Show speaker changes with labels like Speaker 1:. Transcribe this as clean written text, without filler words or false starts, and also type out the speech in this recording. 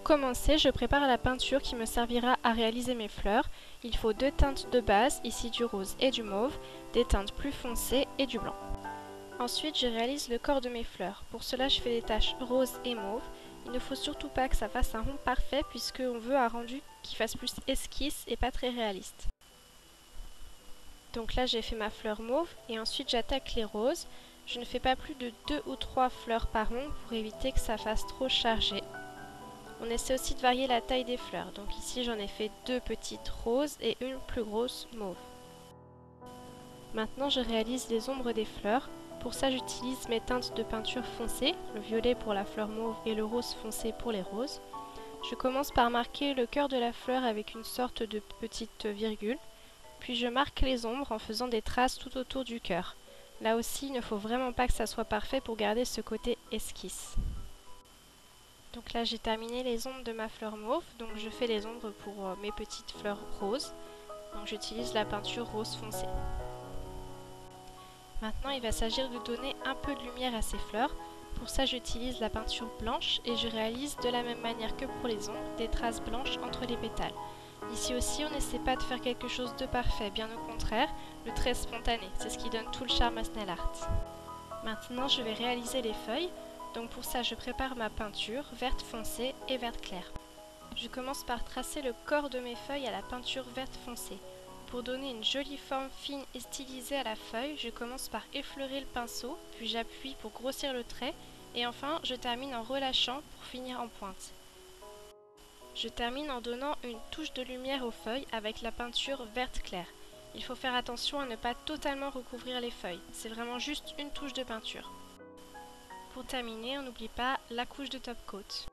Speaker 1: commencer, je prépare la peinture qui me servira à réaliser mes fleurs. Il faut deux teintes de base, ici du rose et du mauve, des teintes plus foncées et du blanc. Ensuite, je réalise le corps de mes fleurs. Pour cela, je fais des taches roses et mauves. Il ne faut surtout pas que ça fasse un rond parfait puisqu'on veut un rendu qui fasse plus esquisse et pas très réaliste. Donc là, j'ai fait ma fleur mauve et ensuite j'attaque les roses. Je ne fais pas plus de 2 ou 3 fleurs par rond pour éviter que ça fasse trop chargé. On essaie aussi de varier la taille des fleurs. Donc ici, j'en ai fait 2 petites roses et une plus grosse mauve. Maintenant, je réalise les ombres des fleurs. Pour ça, j'utilise mes teintes de peinture foncée, le violet pour la fleur mauve et le rose foncé pour les roses. Je commence par marquer le cœur de la fleur avec une sorte de petite virgule. Puis je marque les ombres en faisant des traces tout autour du cœur. Là aussi, il ne faut vraiment pas que ça soit parfait pour garder ce côté esquisse. Donc là, j'ai terminé les ombres de ma fleur mauve. Donc je fais les ombres pour mes petites fleurs roses. Donc j'utilise la peinture rose foncée. Maintenant, il va s'agir de donner un peu de lumière à ces fleurs. Pour ça, j'utilise la peinture blanche et je réalise de la même manière que pour les ombres, des traces blanches entre les pétales. Ici aussi, on n'essaie pas de faire quelque chose de parfait, bien au contraire, le trait spontané, c'est ce qui donne tout le charme à Snail Art. Maintenant, je vais réaliser les feuilles. Donc pour ça, je prépare ma peinture, verte foncée et verte claire. Je commence par tracer le corps de mes feuilles à la peinture verte foncée. Pour donner une jolie forme fine et stylisée à la feuille, je commence par effleurer le pinceau, puis j'appuie pour grossir le trait, et enfin je termine en relâchant pour finir en pointe. Je termine en donnant une touche de lumière aux feuilles avec la peinture verte claire. Il faut faire attention à ne pas totalement recouvrir les feuilles, c'est vraiment juste une touche de peinture. Pour terminer, on n'oublie pas la couche de top coat.